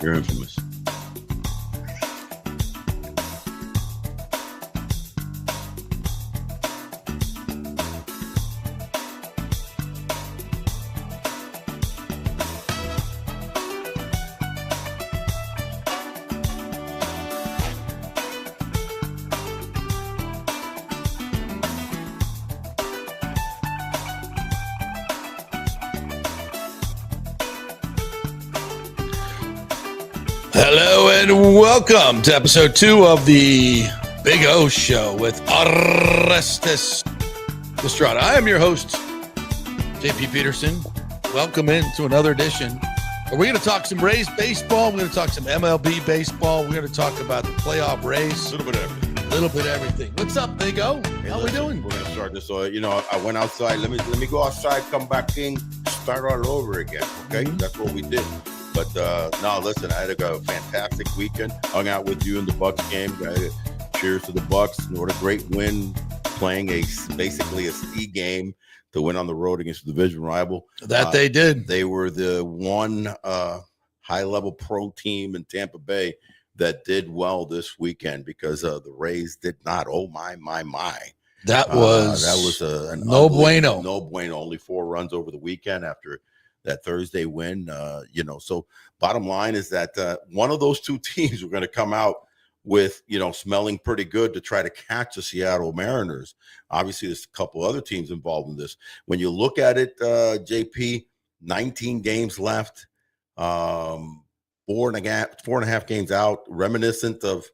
You're infamous. Hello and welcome to episode 2 of the Big O Show with Orestes Destrade. I am your host, JP Peterson. Welcome into another edition. We're going to talk some Rays baseball. We're going to talk some MLB baseball. We're going to talk about the playoff race. A little bit of everything. A little bit of everything. What's up, Big O? Hey, How we doing? We're going to start this. So, I went outside. Let me go outside, come back in, start all over again. Okay? Mm-hmm. That's what we did. But no, listen, I had a fantastic weekend. Hung out with you in the Bucks game. Cheers to the Bucks. What a great win, playing basically a ski game to win on the road against the division rival. That they did. They were the one high-level pro team in Tampa Bay that did well this weekend because the Rays did not. Oh, my. That was a no bueno. No bueno. Only 4 runs over the weekend after that Thursday win. So bottom line is that one of those two teams were going to come out with, smelling pretty good to try to catch the Seattle Mariners. Obviously, there's a couple other teams involved in this. When you look at it, JP, 19 games left, 4.5 games out, reminiscent of,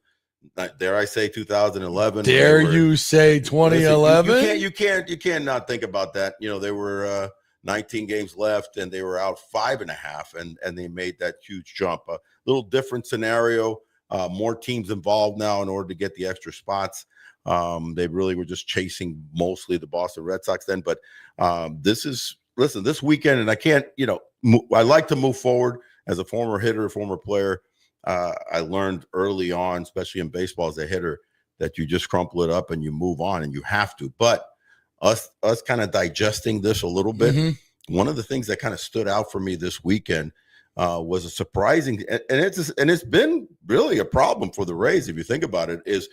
dare I say, 2011. Dare you say 2011? Listen, you can't not think about that. They were 19 games left and they were out 5.5 and they made that huge jump. A little different scenario, more teams involved now in order to get the extra spots. They really were just chasing mostly the Boston Red Sox then, but this weekend, and I can't, I like to move forward as a former hitter, former player. I learned early on, especially in baseball as a hitter, that you just crumple it up and you move on, and you have to. But us kind of digesting this a little bit, one of the things that kind of stood out for me this weekend was a surprising, and it's been really a problem for the Rays, if you think about it, is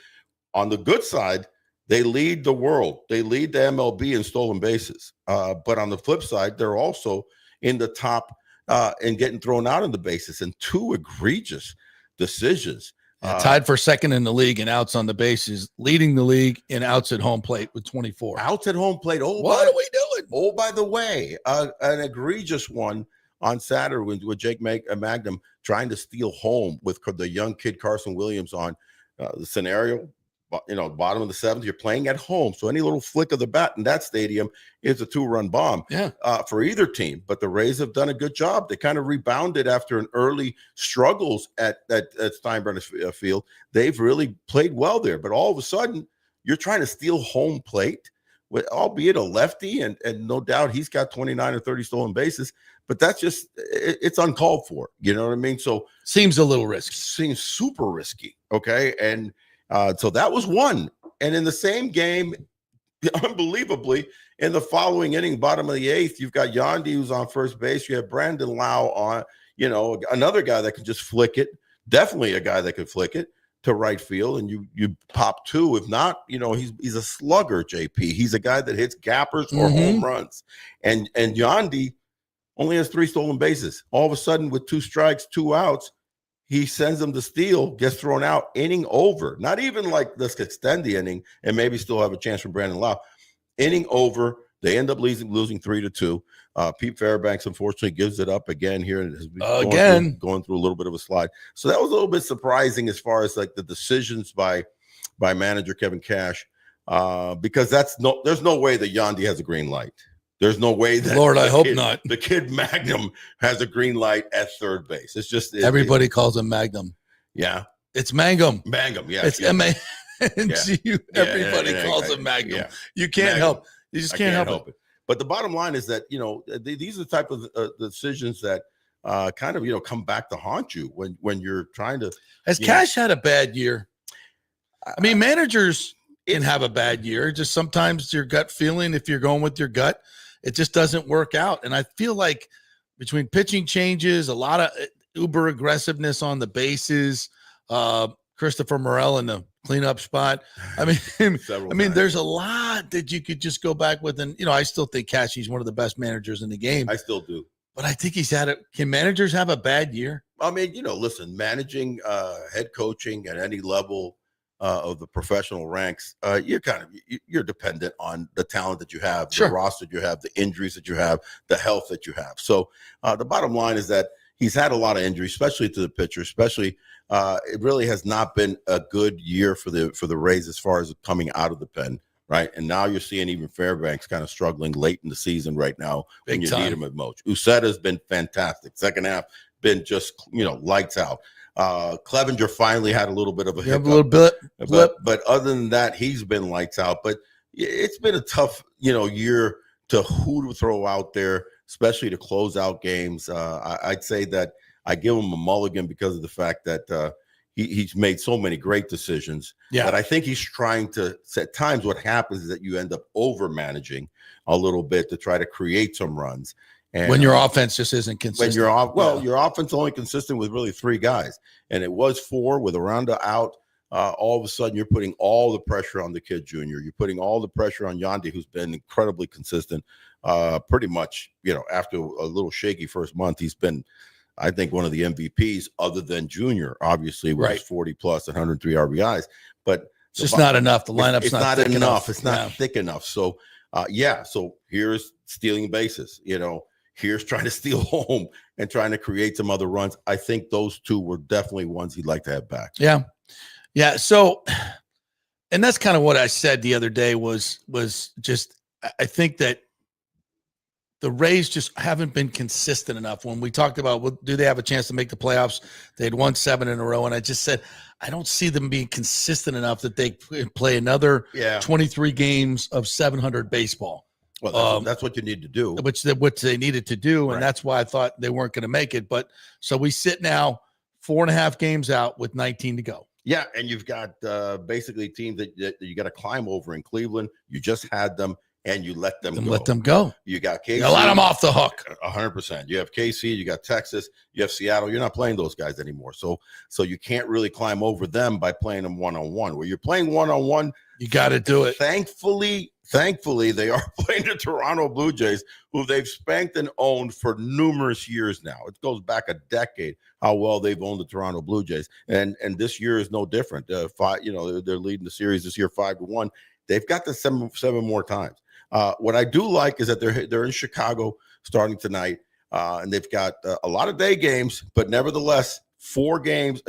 on the good side, they lead the world. They lead the MLB in stolen bases. But on the flip side, they're also in the top and getting thrown out in the bases, and 2 egregious decisions. Tied for second in the league in outs on the bases, leading the league in outs at home plate with 24. Outs at home plate. Oh, what are we doing? Oh, by the way, an egregious one on Saturday with Jake Magnum trying to steal home with the young kid Carson Williams on the scenario. Bottom of the 7th, you're playing at home. So any little flick of the bat in that stadium is a 2-run bomb for either team. But the Rays have done a good job. They kind of rebounded after an early struggles at Steinbrenner Field. They've really played well there. But all of a sudden, you're trying to steal home plate, albeit a lefty, and no doubt he's got 29 or 30 stolen bases. But that's just, it's uncalled for. You know what I mean? So seems a little risky. Seems super risky. Okay. And so that was one. And in the same game, unbelievably, in the following inning, bottom of the 8th, you've got Yandy who's on first base. You have Brandon Lau on, another guy that can just flick it. Definitely a guy that could flick it to right field. And you pop 2. If not, he's a slugger, JP. He's a guy that hits gappers or home runs. And Yandy only has 3 stolen bases. All of a sudden, with 2 strikes, 2 outs, he sends them to steal, gets thrown out, inning over. Not even like let's extend the inning and maybe still have a chance for Brandon Lau. Inning over. They end up losing 3-2. Pete Fairbanks, unfortunately, gives it up again here. And has been going through a little bit of a slide. So that was a little bit surprising as far as like the decisions by manager Kevin Cash, because there's no way that Yandy has a green light. There's no way that I hope not. The kid Magnum has a green light at third base. It's just everybody calls him Magnum. Yeah, it's Mangum. Mangum, yeah. It's M-A-N-G-U. Everybody calls him Magnum. Yeah. You can't help. You just can't help it. But the bottom line is that these are the type of decisions that kind of come back to haunt you when you're trying to. Has Cash had a bad year? I mean, managers can have a bad year. Just sometimes your gut feeling, if you're going with your gut, it just doesn't work out. And I feel like between pitching changes, a lot of uber aggressiveness on the bases. Christopher Morel in the cleanup spot. I mean, there's a lot that you could just go back with. And, I still think Cashie's one of the best managers in the game. I still do. But I think he's had it. Can managers have a bad year? I mean, listen, managing, head coaching at any level of the professional ranks, you're dependent on the talent that you have, Sure. the roster that you have, the injuries that you have, the health that you have. So the bottom line is that he's had a lot of injuries, especially to the pitcher, it really has not been a good year for the Rays as far as coming out of the pen. Right. And now you're seeing even Fairbanks kind of struggling late in the season right now when you need him at most. Ucetta's been fantastic. Second half been just, lights out. Clevenger finally had a little bit of a hiccup. A little bit. But other than that, he's been lights out. But it's been a tough, year to who to throw out there, especially to close out games. I'd say that I give him a mulligan because of the fact that he's made so many great decisions. Yeah. But I think he's trying to, at times what happens is that you end up over managing a little bit to try to create some runs. And when your offense just isn't consistent. When your offense only consistent with really 3 guys. And it was 4 with Aranda out. All of a sudden you're putting all the pressure on the kid junior. You're putting all the pressure on Yandy, who's been incredibly consistent. Pretty much, after a little shaky first month, he's been, I think, one of the MVPs other than Junior, obviously, with his 40 plus 103 RBIs. But it's just not enough. The lineup's not thick enough. It's not thick enough. So, so here's stealing bases, here's trying to steal home and trying to create some other runs. I think those 2 were definitely ones he'd like to have back. Yeah. Yeah. So, and that's kind of what I said the other day was just, I think that the Rays just haven't been consistent enough. When we talked about, well, do they have a chance to make the playoffs? They had won 7 in a row. And I just said, I don't see them being consistent enough that they play another 23 games of 700 baseball. Well, that's what you need to do. Which they needed to do. And that's why I thought they weren't going to make it. But so we sit now 4.5 games out with 19 to go. Yeah. And you've got basically teams that you got to climb over in Cleveland. You just had them. And you let them go. You got KC. You let them off the hook. 100%. You have KC. You got Texas. You have Seattle. You're not playing those guys anymore. So you can't really climb over them by playing them one-on-one. Where you're playing one-on-one, you got to do it. Thankfully, they are playing the Toronto Blue Jays, who they've spanked and owned for numerous years now. It goes back a decade how well they've owned the Toronto Blue Jays, and this year is no different. They're leading the series this year 5-1. They've got the seven more times. What I do like is that they're in Chicago starting tonight, and they've got a lot of day games, but nevertheless, 6 games.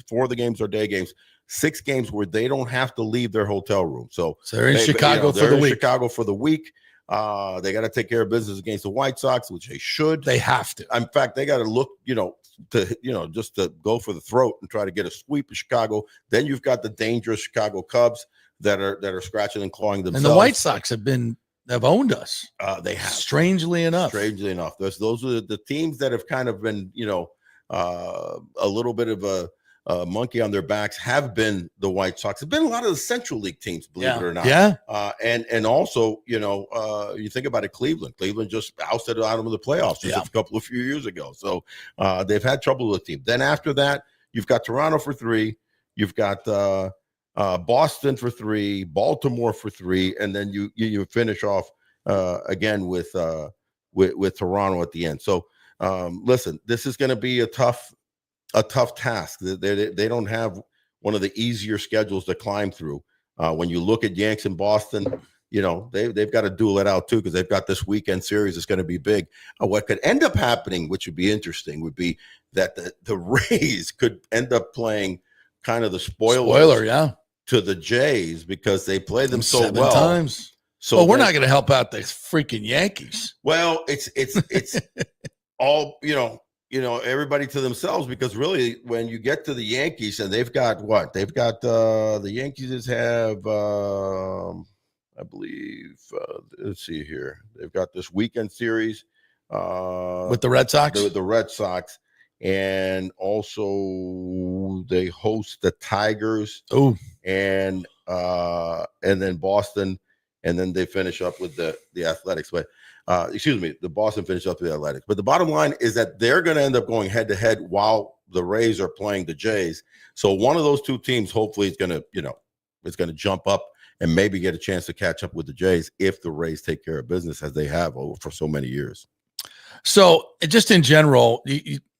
4 of the games are day games. 6 games where they don't have to leave their hotel room. So they're in Chicago for the week. Chicago for the week. They got to take care of business against the White Sox, which they should. They have to. In fact, they got to look, just to go for the throat and try to get a sweep of Chicago. Then you've got the dangerous Chicago Cubs that are scratching and clawing themselves. And the White Sox have owned us. They have. Strangely enough. Those are the teams that have kind of been, a little bit of a monkey on their backs have been the White Sox. Have been a lot of the Central League teams, believe it or not. Yeah. And also, you think about it, Cleveland just ousted out of the playoffs just a few years ago. So they've had trouble with the team. Then after that, you've got Toronto for 3. You've got Boston for 3, Baltimore for 3, and then you finish off again with Toronto at the end. So listen, this is going to be a tough task. They don't have one of the easier schedules to climb through. When you look at Yanks in Boston, they've got to duel it out too, because they've got this weekend series that's going to be big. What could end up happening, which would be interesting, would be that the Rays could end up playing kind of the spoiler to the Jays, because they play them so 7 well. times. So we're not going to help out the freaking Yankees. Well, it's all, everybody to themselves, because really when you get to the Yankees, and they've got the Yankees have, I believe, let's see here. They've got this weekend series with the Red Sox. The Red Sox. And also they host the Tigers. Oh, and then Boston, and then they finish up with the Athletics. But The Boston finished up the Athletics. But the bottom line is that they're going to end up going head to head while the Rays are playing the Jays. So one of those two teams, hopefully, is going to, it's going to jump up and maybe get a chance to catch up with the Jays if the Rays take care of business as they have for so many years. So just in general,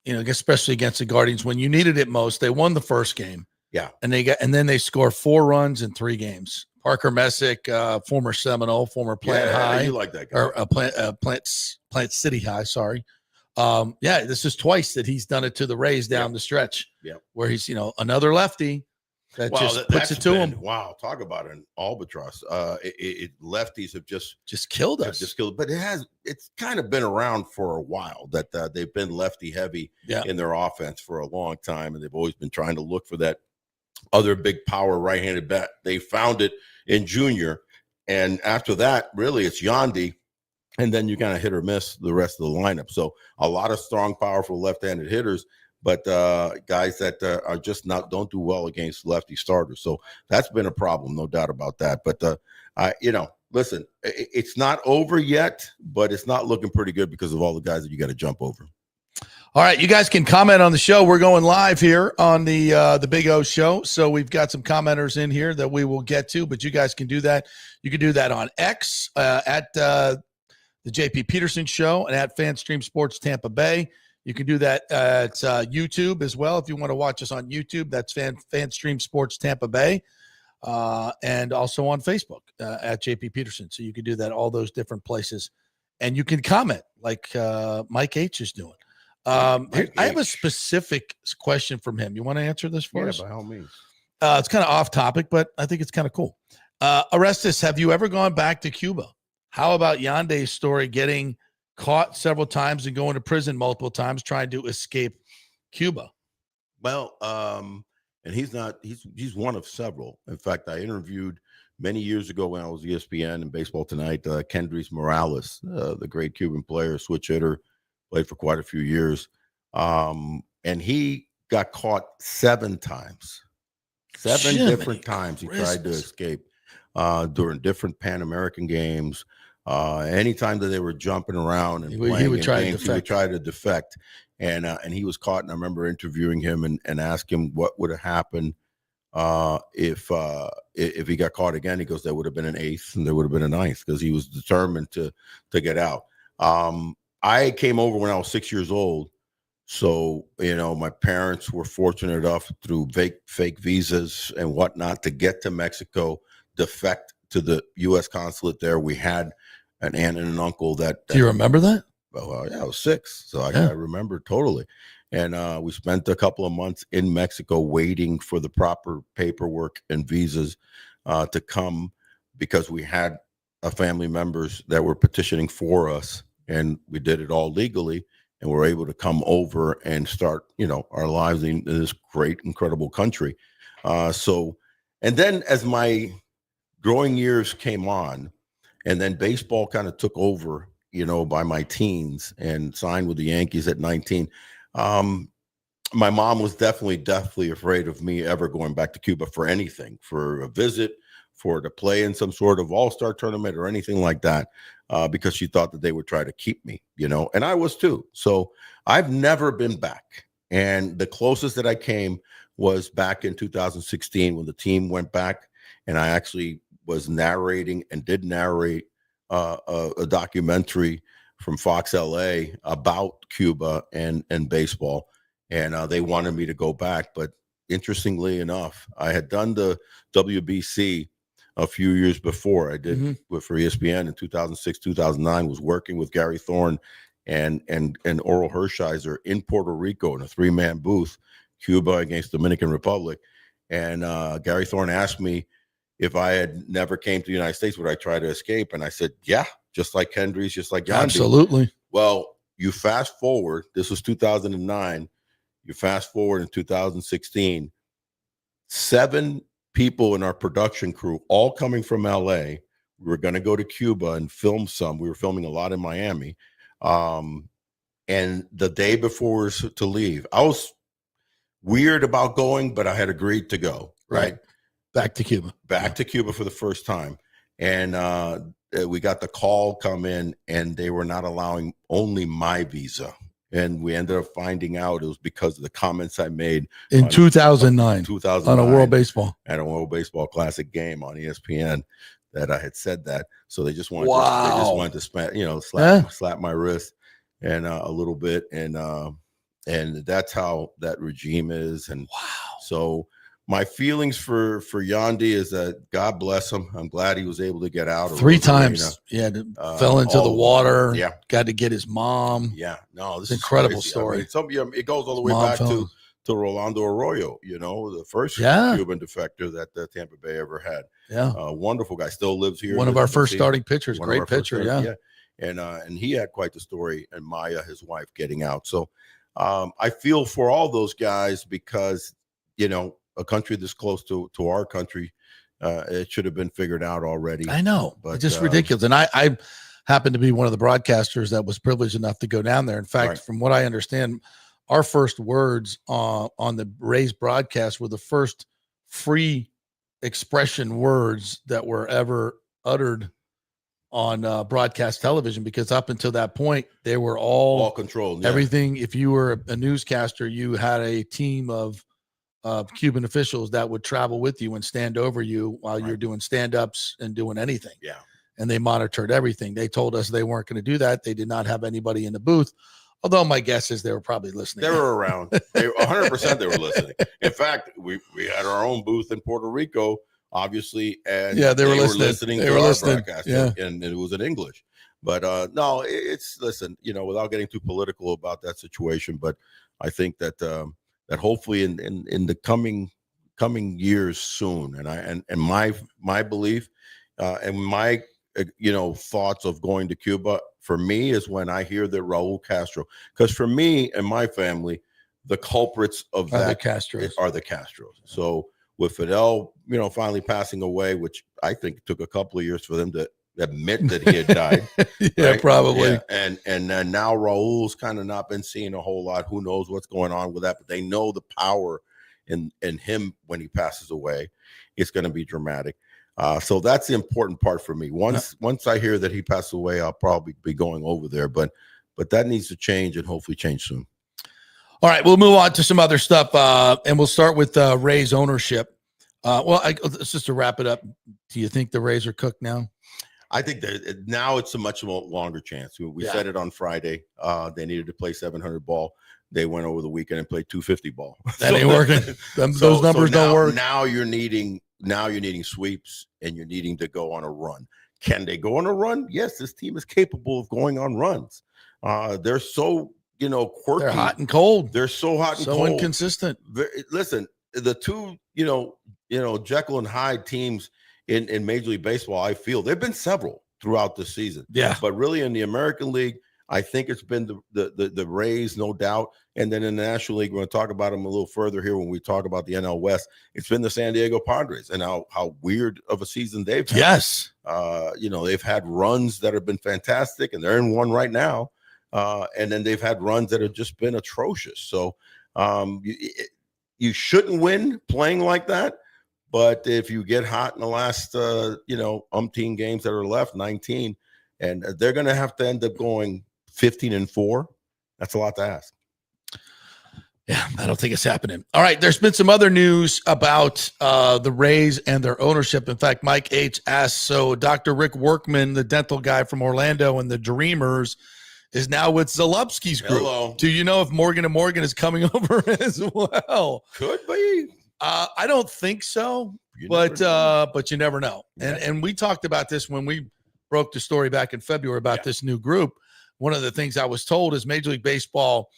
especially against the Guardians, when you needed it most, they won the first game. Yeah. And then they score 4 runs in 3 games. Parker Messick, former Seminole, former Plant High. You like that guy. Or Plant City High, sorry. This is twice that he's done it to the Rays down the stretch. Yeah. Where he's, another lefty that puts it to him. Wow, talk about an albatross. Lefties have just killed us. Just killed, but it's kind of been around for a while that they've been lefty heavy in their offense for a long time, and they've always been trying to look for that other big power right-handed bat. They found it in Junior, and after that, really, it's Yandy, and then you kind of hit or miss the rest of the lineup. So a lot of strong, powerful left-handed hitters, but guys that are just don't do well against lefty starters. So that's been a problem, no doubt about that. But listen, it's not over yet, but it's not looking pretty good because of all the guys that you got to jump over. All right, you guys can comment on the show. We're going live here on the Big O show. So we've got some commenters in here that we will get to, but you guys can do that. You can do that on X at the JP Peterson show and at FanStream Sports Tampa Bay. You can do that at YouTube as well. If you want to watch us on YouTube, that's FanStream Sports Tampa Bay. And also on Facebook at JP Peterson. So you can do that all those different places. And you can comment like Mike H is doing. I have a specific question from him. You want to answer this for us? By all means. It's kind of off topic, but I think it's kind of cool. Orestes, have you ever gone back to Cuba? How about Yande's story, getting caught several times and going to prison multiple times trying to escape Cuba? Well, and he's one of several. In fact, I interviewed many years ago when I was ESPN and Baseball Tonight, Kendrys Morales, the great Cuban player, switch hitter, played for quite a few years. And he got caught 7 times. 7 different times he tried to escape during different Pan American games. Anytime that they were jumping around and playing he would try to defect. And he was caught. And I remember interviewing him and asking him what would have happened if he got caught again. He goes, there would have been an 8th and there would have been a 9th because he was determined to get out. I came over when I was 6 years old. So, my parents were fortunate enough through fake visas and whatnot to get to Mexico, defect to the U.S. consulate there. We had an aunt and an uncle that. Do you remember that? Well, I was 6, so I remember totally. And we spent a couple of months in Mexico waiting for the proper paperwork and visas to come because we had family members that were petitioning for us. And we did it all legally, and we're able to come over and start, our lives in this great, incredible country. And then as my growing years came on, and then baseball kind of took over, by my teens and signed with the Yankees at 19. My mom was definitely afraid of me ever going back to Cuba for anything, for a visit, to play in some sort of all-star tournament or anything like that. Because she thought that they would try to keep me, and I was too. So I've never been back. And the closest that I came was back in 2016 when the team went back, and I actually was narrating and did narrate a documentary from Fox LA about Cuba and baseball. And they wanted me to go back. But interestingly enough, I had done the WBC a few years before. I did for ESPN in 2006, 2009, was working with Gary Thorne and Oral Hershiser in Puerto Rico in a 3-man booth, Cuba against Dominican Republic. And Gary Thorne asked me if I had never came to the United States, would I try to escape? And I said, yeah, just like Kendrys, just like Yandy. Absolutely. Well, you fast forward, this was 2009. You fast forward in 2016, 7 people in our production crew, all coming from LA. We were going to go to Cuba and film some. We were filming a lot in Miami. And the day before to leave, I was weird about going, but I had agreed to go. Right. Back to Cuba. Back to Cuba for the first time. And we got the call come in, and they were not allowing only my visa. And we ended up finding out it was because of the comments I made in 2009 on a World Baseball Classic game on ESPN that I had said that. So they just wanted to slap my wrist and a little bit, and that's how that regime is. And so my feelings for Yandy is that God bless him. I'm glad he was able to get out. 3 times. Yeah, fell into the water. Yeah, got to get his mom. Yeah, no, this is an incredible crazy. story. I mean, it goes all the way back to Rolando Arroyo. The first Cuban defector that the Tampa Bay ever had. Yeah, wonderful guy. Still lives here. One of our first starting pitchers. Great pitcher. Yeah. And he had quite the story. And Maya, his wife, getting out. So I feel for all those guys because a country this close to our country, it should have been figured out already. I know, but it's just ridiculous. And I happened to be one of the broadcasters that was privileged enough to go down there. In fact, from what I understand, our first words on the Rays broadcast were the first free expression words that were ever uttered on broadcast television, because up until that point, they were all controlled. Everything. If you were a newscaster, you had a team of Cuban officials that would travel with you and stand over you while you're doing stand-ups and doing anything. Yeah. And they monitored everything. They told us they weren't going to do that. They did not have anybody in the booth. Although my guess is they were probably listening. They were around. 100% they were listening. In fact, we had our own booth in Puerto Rico, obviously, and they were listening. They were listening. And it was in English. But no, listen, without getting too political about that situation, but I think that that hopefully in the coming years soon, and my belief and my thoughts of going to Cuba for me is when I hear that Raul Castro, because for me and my family, the culprits of that are the Castros. So with Fidel, finally passing away, which I think took a couple of years for them to admit that he had died. Right? Probably. Yeah. And now Raul's kind of not been seeing a whole lot. Who knows what's going on with that? But they know the power in him when he passes away. It's going to be dramatic. So that's the important part for me. Once I hear that he passed away, I'll probably be going over there. But that needs to change and hopefully change soon. All right, we'll move on to some other stuff, and we'll start with Rays ownership. Just to wrap it up, do you think the Rays are cooked now? I think that now it's a much longer chance. We said it on Friday. They needed to play 700 ball. They went over the weekend and played 250 ball. That ain't working. Those numbers don't work. Now you're needing sweeps, and you're needing to go on a run. Can they go on a run? Yes, this team is capable of going on runs. They're so quirky. They're hot and cold. They're so hot and so cold. Inconsistent. Listen, the two Jekyll and Hyde teams in Major League Baseball, I feel they've been several throughout the season. Yeah, but really in the American League, I think it's been the Rays, no doubt. And then in the National League, we're going to talk about them a little further here when we talk about the NL West. It's been the San Diego Padres and how weird of a season they've had. Yes. They've had runs that have been fantastic, and they're in one right now. And then they've had runs that have just been atrocious. So you shouldn't win playing like that. But if you get hot in the last, umpteen games that are left, 19, and they're going to have to end up going 15-4, that's a lot to ask. Yeah, I don't think it's happening. All right, there's been some other news about the Rays and their ownership. In fact, Mike H. asked, so Dr. Rick Workman, the dental guy from Orlando and the Dreamers, is now with Zalupski's group. Hello. Do you know if Morgan & Morgan is coming over as well? Could be. I don't think so, but you never know. Yeah. And we talked about this when we broke the story back in February about this new group. One of the things I was told is Major League Baseball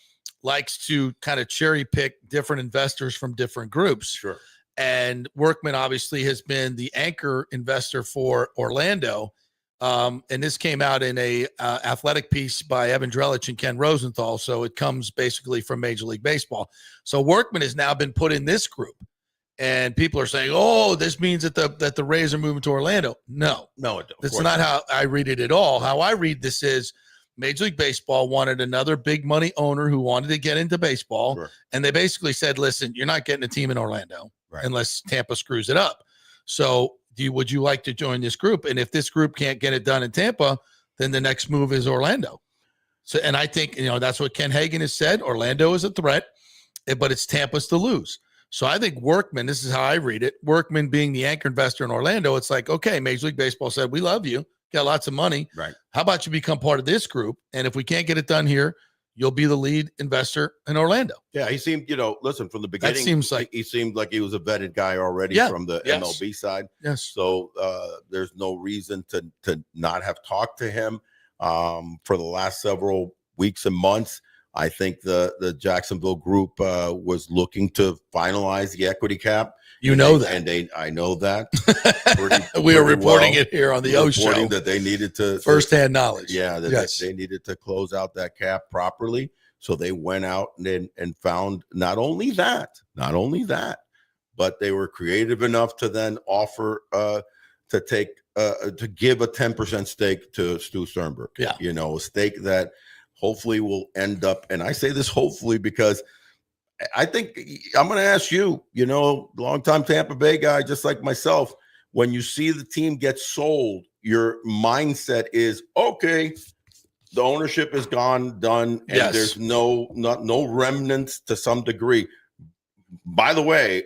likes to kind of cherry pick different investors from different groups. Sure. And Workman obviously has been the anchor investor for Orlando. And this came out in a athletic piece by Evan Drellich and Ken Rosenthal. So it comes basically from Major League Baseball. So Workman has now been put in this group. And people are saying, oh, this means that the Rays are moving to Orlando. No, that's not how I read it at all. How I read this is Major League Baseball wanted another big money owner who wanted to get into baseball. Sure. And they basically said, listen, you're not getting a team in Orlando unless Tampa screws it up. So would you like to join this group? And if this group can't get it done in Tampa, then the next move is Orlando. So, and I think, that's what Ken Hagan has said. Orlando is a threat, but it's Tampa's to lose. So I think Workman, this is how I read it, Workman being the anchor investor in Orlando, it's like, okay, Major League Baseball said, we love you, got lots of money. Right. How about you become part of this group? And if we can't get it done here, you'll be the lead investor in Orlando. Yeah, he seemed, listen, from the beginning, that seems like he seemed like he was a vetted guy already from the MLB side. Yes. So there's no reason to not have talked to him for the last several weeks and months. I think the Jacksonville group was looking to finalize the equity cap. I know that. We are reporting it here on the O Show that they needed to firsthand knowledge. Yeah, they needed to close out that cap properly. So they went out and found not only that, but they were creative enough to then offer to give a 10% stake to Stu Sternberg. Yeah, a stake that hopefully will end up, and I say this hopefully because I think I'm going to ask you, longtime Tampa Bay guy, just like myself, when you see the team get sold, your mindset is, okay, the ownership is gone, done, and there's no remnants to some degree. By the way,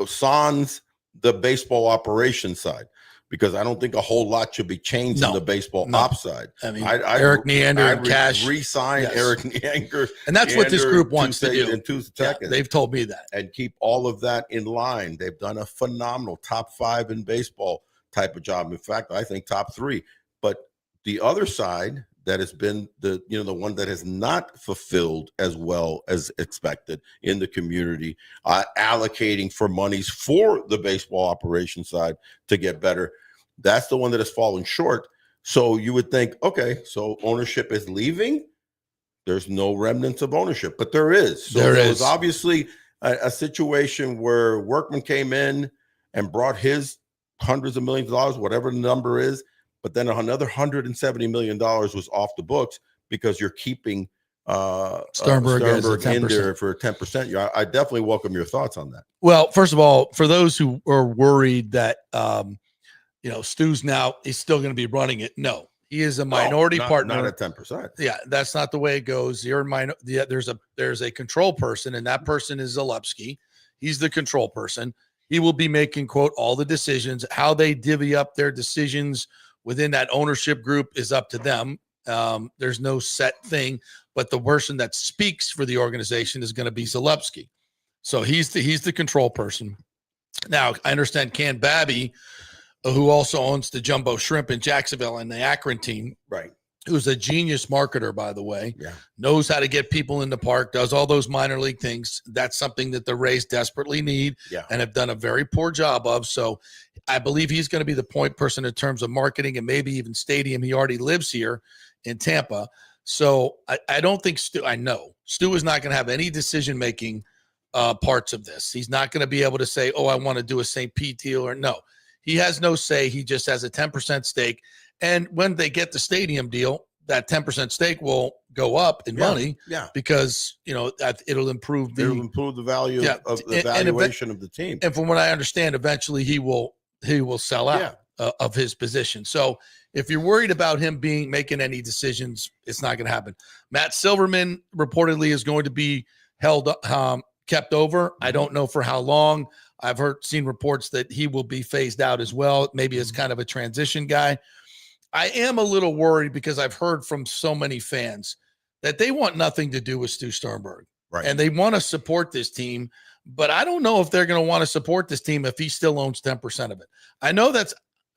sans the baseball operations side, because I don't think a whole lot should be changed on the baseball ops side. I mean, Eric Neander and Cash. Re-sign Eric Neander. And that's what this group wants to do. In 2 seconds. They've told me that. And keep all of that in line. They've done a phenomenal top 5 in baseball type of job. In fact, I think top 3. But the other side that has been the one that has not fulfilled as well as expected in the community, allocating for monies for the baseball operations side to get better. That's the one that has fallen short. So you would think, okay, so ownership is leaving. There's no remnants of ownership, but there is. So there was obviously a situation where Workman came in and brought his hundreds of millions of dollars, whatever the number is, but then another $170 million was off the books because you're keeping Sternberg in there for 10%. I definitely welcome your thoughts on that. Well, first of all, for those who are worried that Stu's now is still going to be running it, no, he is a minority partner. Not at 10%. Yeah, that's not the way it goes. There's a control person, and that person is Zalewski. He's the control person. He will be making, quote, all the decisions. How they divvy up their decisions within that ownership group is up to them. There's no set thing, but the person that speaks for the organization is going to be Zalewski. So he's the control person. Now, I understand Ken Babby, who also owns the Jumbo Shrimp in Jacksonville and the Akron team, right? Who's a genius marketer, by the way, knows how to get people in the park, does all those minor league things. That's something that the Rays desperately need and have done a very poor job of. So I believe he's going to be the point person in terms of marketing and maybe even stadium. He already lives here in Tampa. So I don't think Stu is not going to have any decision-making parts of this. He's not going to be able to say, I want to do a St. Pete deal or no. He has no say. He just has a 10% stake. And when they get the stadium deal, that 10% stake will go up in money because, it'll improve the value of the valuation of the team. And from what I understand, eventually he will sell out of his position. So if you're worried about him making any decisions, it's not going to happen. Matt Silverman reportedly is going to be kept over. I don't know for how long. I've seen reports that he will be phased out as well. Maybe as kind of a transition guy. I am a little worried because I've heard from so many fans that they want nothing to do with Stu Sternberg. Right. And they want to support this team, but I don't know if they're going to want to support this team if he still owns 10% of it.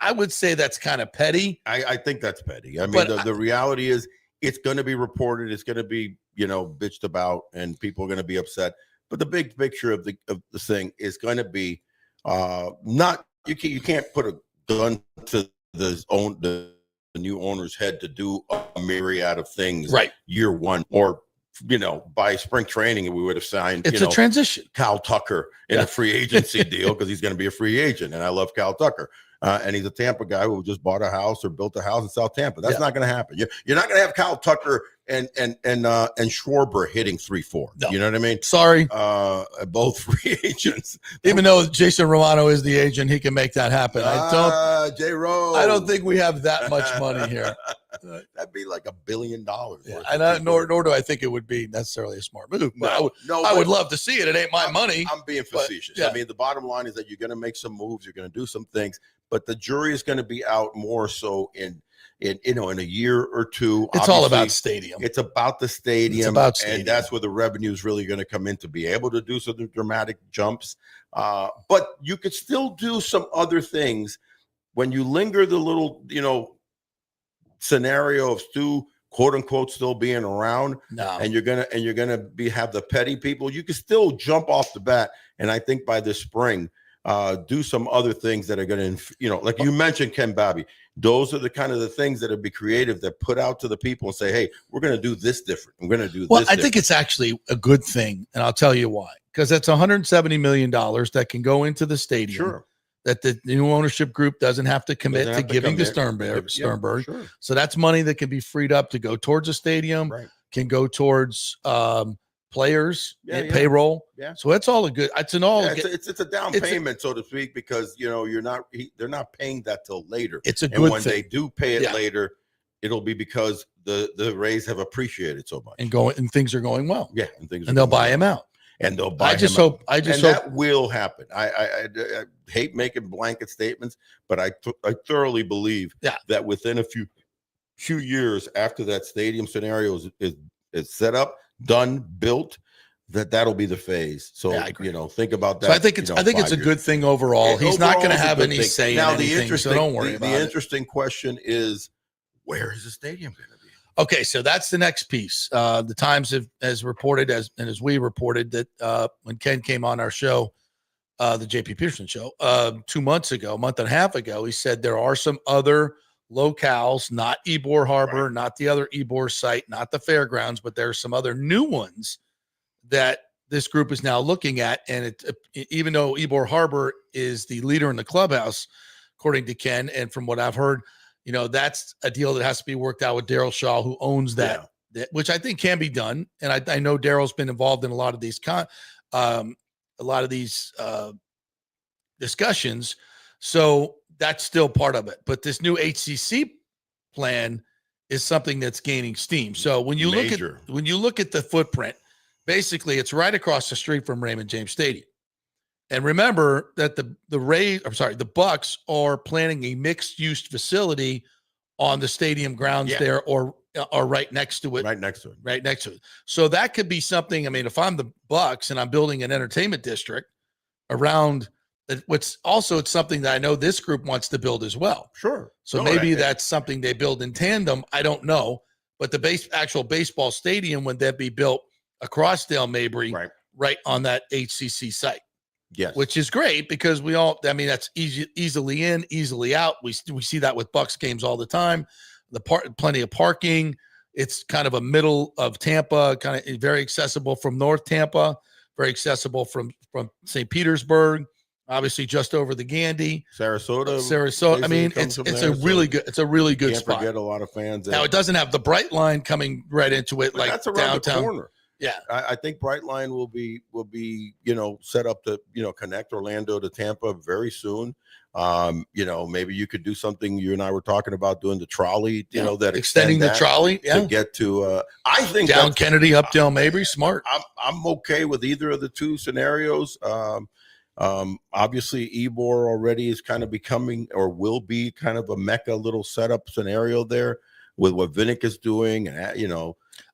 I would say that's kind of petty. I think that's petty. I mean, the reality is it's going to be reported. It's going to be, bitched about and people are going to be upset. But the big picture of the thing is going to be you can't put a gun to the new owner's head to do a myriad of things right year one or by spring training, we would have signed, it's a transition. Cal Tucker in a free agency deal because he's going to be a free agent. And I love Cal Tucker. And he's a Tampa guy who just bought a house or built a house in South Tampa. That's not going to happen. You're not going to have Cal Tucker and Schwarber hitting 3-4. No. You know what I mean? Sorry. Both free agents. Even though Jason Romano is the agent, he can make that happen. I don't think we have that much money here. That'd be like $1 billion. Yeah, and nor do I think it would be necessarily a smart move. But I would love to see it. It ain't my money. I'm being facetious. I mean, the bottom line is that you're going to make some moves. You're going to do some things, but the jury is going to be out more so in a year or two. It's all about stadium. It's about the stadium. And that's where the revenue is really going to come in to be able to do some dramatic jumps. But you could still do some other things when you linger the little, scenario of Stu, quote unquote, still being around. No. And you're gonna have the petty people. You can still jump off the bat. And I think by this spring, do some other things that are going to, like you mentioned, Ken Babby. Those are the kind of the things that would be creative that put out to the people and say, hey, we're going to do this different. We're going to do this. I think it's actually a good thing. And I'll tell you why. Because that's $170 million that can go into the stadium. Sure. That the new ownership group doesn't have to commit to giving to Sternberg. Sure. So that's money that can be freed up to go towards a stadium, can go towards players, payroll. Yeah. So that's all it's a down payment, so to speak, because they're not paying that till later. It's a good thing. When they do pay it later, it'll be because the Rays have appreciated so much and things are going well. Yeah, and they'll buy him out. And they'll buy. That will happen. I hate making blanket statements, but I thoroughly believe that within a few years after that stadium scenario is set up, done, built, that'll be the phase. So think about that. So I think it's a good thing overall. He's not going to have any say in anything. So don't worry about it. The interesting question is, where is the stadium going to be? Okay, so that's the next piece. The Times has reported, as we reported, that when Ken came on our show, the JP Peterson show, 2 months ago, a month and a half ago, he said there are some other locales, not Ybor Harbor, not the other Ybor site, not the fairgrounds, but there are some other new ones that this group is now looking at. And even though Ybor Harbor is the leader in the clubhouse, according to Ken, and from what I've heard, that's a deal that has to be worked out with Daryl Shaw, who owns that, which I think can be done. And I know Daryl's been involved in a lot of these discussions. So that's still part of it. But this new HCC plan is something that's gaining steam. So when you look at the footprint, basically it's right across the street from Raymond James Stadium. And remember that the Bucks are planning a mixed-use facility on the stadium grounds there, or right next to it. Right next to it. So that could be something. I mean, if I'm the Bucks and I'm building an entertainment district around it, it's something that I know this group wants to build as well. Sure. So that's something they build in tandem. I don't know, but the actual baseball stadium would then be built across Dale Mabry, right on that HCC site. Yes, which is great because that's easily in, easily out. We see that with Bucks games all the time. Plenty of parking. It's kind of a middle of Tampa, kind of very accessible from North Tampa, very accessible from St. Petersburg, obviously just over the Gandy. Sarasota. I mean, it's a really good spot. Can't forget a lot of fans. Now it doesn't have the Bright Line coming right into it, like that's around downtown. The corner. Yeah, I think Brightline will be set up to connect Orlando to Tampa very soon. Maybe you could do something. You and I were talking about doing the trolley. That extending the trolley to get to. I think down Kennedy, up Dale Mabry. Smart. I'm okay with either of the two scenarios. Obviously, Ybor already is kind of becoming, or will be, kind of a mecca little setup scenario there with what Vinnick is doing, and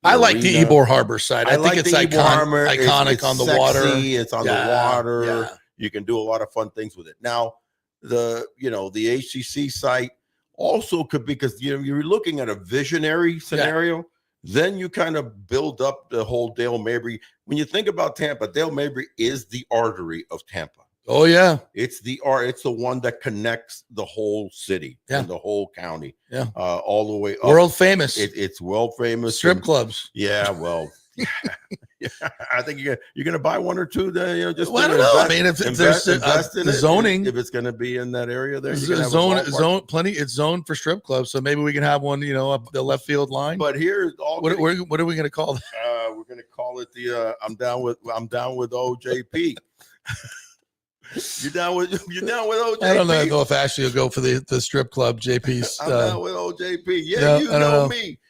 I like the Ybor Harbor side. I think it's iconic it's on the sexy, water. It's on the water. Yeah. You can do a lot of fun things with it. Now, the HCC site also could be, because you're looking at a visionary scenario. Yeah. Then you kind of build up the whole Dale Mabry. When you think about Tampa, Dale Mabry is the artery of Tampa. Oh yeah, it's the one that connects the whole city and the whole county. Yeah, all the way up. World famous. It's world famous. Strip clubs. Yeah, well, Yeah, I think you're going to buy one or two. Just well, I don't know. I mean, if there's invest in the it, zoning, if it's going to be in that area, there zone plenty. It's zoned for strip clubs, so maybe we can have one. Up the left field line. But here's all. What are we going to call that? We're going to call it the. I'm down with OJP. You're down with OJP. I don't know if Ashley will go for the strip club. JP's. I'm down with OJP. Yeah, you know me.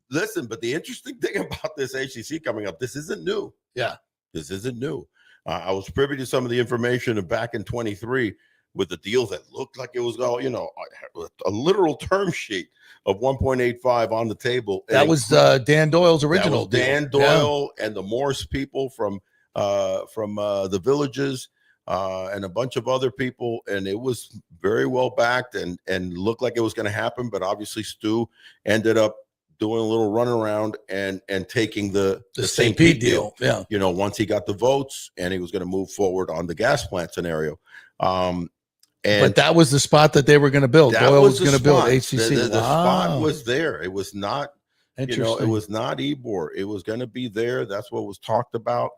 Listen, but the interesting thing about this HCC coming up, this isn't new. Yeah, this isn't new. I was privy to some of the information back in 23 with the deal that looked like it was all, a literal term sheet of 1.85 on the table. That was Dan Doyle's original deal. Dan Doyle and the Morse people from the Villages and a bunch of other people, and it was very well backed and looked like it was going to happen. But obviously, Stu ended up doing a little runaround and taking the St. Pete deal. Yeah. Once he got the votes and he was going to move forward on the gas plant scenario. But that was the spot that they were going to build. Doyle was going to build HCC. The spot was there. It was not, it was not Ybor. It was going to be there. That's what was talked about.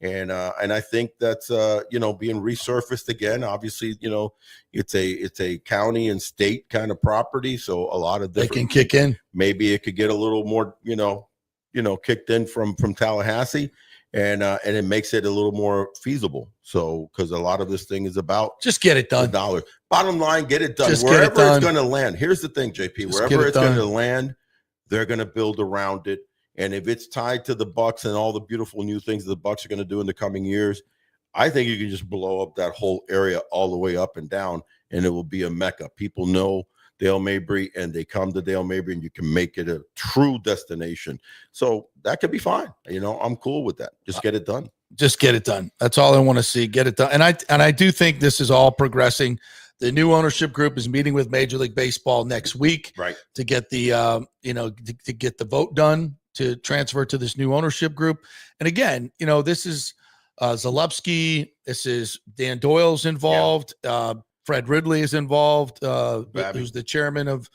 And I think that's being resurfaced again. Obviously, it's a county and state kind of property, so a lot of different, they can kick in. Maybe it could get a little more, kicked in from Tallahassee, and it makes it a little more feasible. So because a lot of this thing is about just get it done. $1. Bottom line, get it done. Just wherever get it done. It's going to land. Here's the thing, JP. Wherever it's going to land, they're going to build around it. And if it's tied to the Bucks and all the beautiful new things the Bucks are going to do in the coming years, I think you can just blow up that whole area all the way up and down, and it will be a mecca. People know Dale Mabry, and they come to Dale Mabry, and you can make it a true destination. So that could be fine. I'm cool with that. Just get it done. Just get it done. That's all I want to see. Get it done. And I do think this is all progressing. The new ownership group is meeting with Major League Baseball next week, right, to get the to get the vote done to transfer to this new ownership group. And again, this is Zalewski. This is Dan Doyle's involved. Yeah. Fred Ridley is involved, who's the chairman of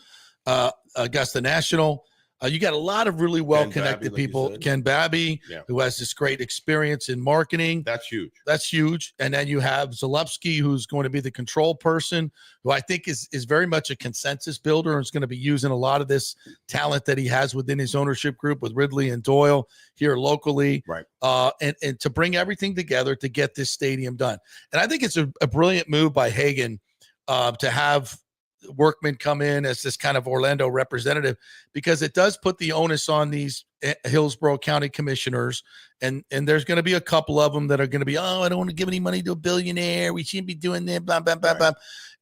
Augusta National. You got a lot of really well-connected people. Ken Babby, who has this great experience in marketing. That's huge. That's huge. And then you have Zalewski, who's going to be the control person, who I think is very much a consensus builder and is going to be using a lot of this talent that he has within his ownership group with Ridley and Doyle here locally. Right. And to bring everything together to get this stadium done. And I think it's a brilliant move by Hagan to have Workman come in as this kind of Orlando representative, because it does put the onus on these Hillsborough County commissioners. And there's going to be a couple of them that are going to be, I don't want to give any money to a billionaire. We shouldn't be doing that. Blah, blah, blah, blah.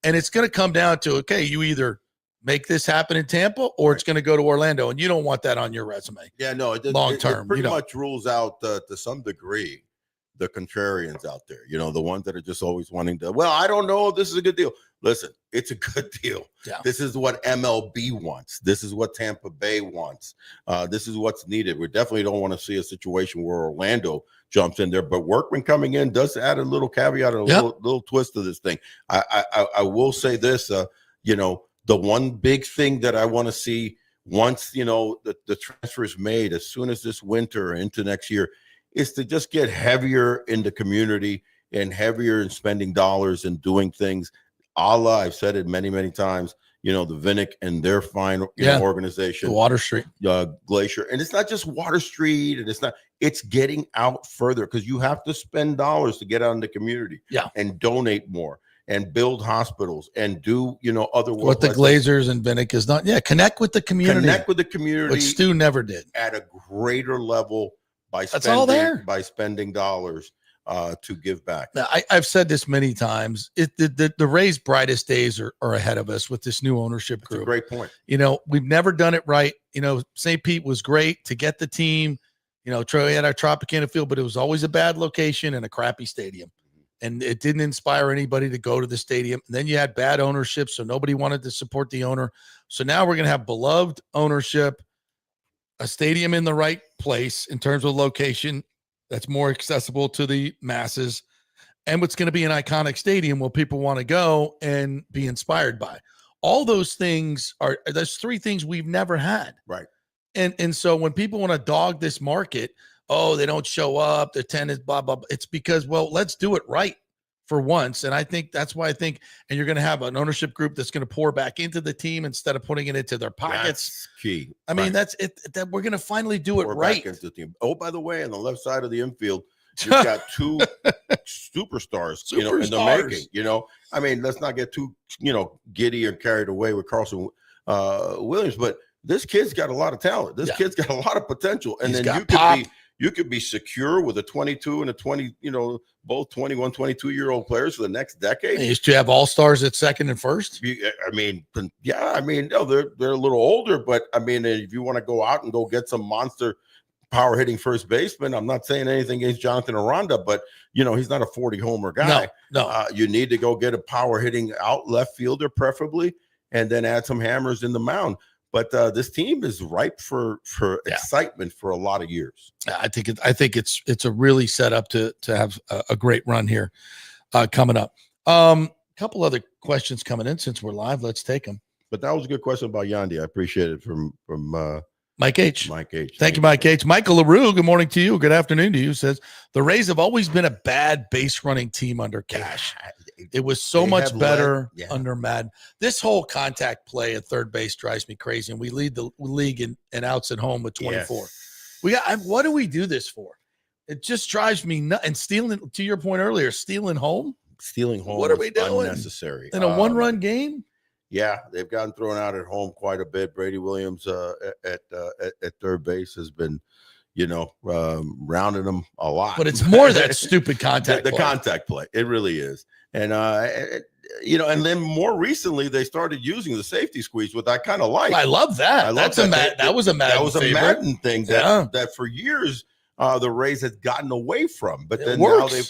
And it's going to come down to, okay, you either make this happen in Tampa or it's going to go to Orlando. And you don't want that on your resume. Yeah, no, long term. It pretty much rules out to some degree the contrarians out there, the ones that are just always wanting to, I don't know if this is a good deal. Listen, it's a good deal. Yeah. This is what MLB wants. This is what Tampa Bay wants. This is what's needed. We definitely don't want to see a situation where Orlando jumps in there, but Workman coming in does add a little caveat, a little twist to this thing. I will say this, the one big thing that I want to see once, the transfer is made as soon as this winter into next year, is to just get heavier in the community and heavier in spending dollars and doing things. I've said it many, many times, the Vinnick and their fine organization. Water Street. Glacier. And it's not just Water Street, and it's getting out further, because you have to spend dollars to get out in the community and donate more and build hospitals and do, other work. What the Glazers and Vinnick is not. Yeah, connect with the community. Connect with the community. Which Stu never did. At a greater level. That's all there. By spending dollars to give back. Now, I've said this many times. The Rays' brightest days are ahead of us with this new ownership group. That's a great point. We've never done it right. St. Pete was great to get the team. Troy had our Tropicana field, but it was always a bad location and a crappy stadium. And it didn't inspire anybody to go to the stadium. And then you had bad ownership, so nobody wanted to support the owner. So now we're going to have beloved ownership, a stadium in the right place in terms of location that's more accessible to the masses, and what's going to be an iconic stadium where people want to go and be inspired by. All those things there's three things we've never had. Right. And so when people want to dog this market, oh, they don't show up, their tenants, blah, blah, blah. It's because, well, let's do it right for once. And I think that's why and you're going to have an ownership group that's going to pour back into the team instead of putting it into their pockets. That's key. I mean, that's it, that we're going to finally do it right. Back into the team. Oh, by the way, on the left side of the infield, you've got two superstars, in the making, I mean, let's not get too, giddy or carried away with Carlson Williams, but this kid's got a lot of talent. This kid's got a lot of potential. And then you could be secure with a 22 and a 20, both 21, 22-year-old players for the next decade. They used to have all-stars at second and first. No, they're a little older, but I mean, if you want to go out and go get some monster power hitting first baseman, I'm not saying anything against Jonathan Aranda, but he's not a 40 homer guy. No. You need to go get a power hitting out left fielder, preferably, and then add some hammers in the mound. But this team is ripe for excitement for a lot of years. I think it's a really set up to have a great run here coming up. A couple other questions coming in since we're live. Let's take them. But that was a good question about Yandy. I appreciate it from Mike H. Thank you, Mike H. Michael LaRue, good morning to you. Good afternoon to you. Says the Rays have always been a bad base running team under Cash. It was so much better under Madden. This whole contact play at third base drives me crazy, and we lead the league in outs at home with 24. Yes. What do we do this for? It just drives me nuts. And stealing, to your point earlier, stealing home. What are we doing? Unnecessary in a one-run game. Yeah, they've gotten thrown out at home quite a bit. Brady Williams at third base has been, rounding them a lot. But it's more that stupid contact. The contact play, it really is. And and then more recently they started using the safety squeeze, which I kind of like. I love that. That was a Madden thing that for years the Rays had gotten away from. But then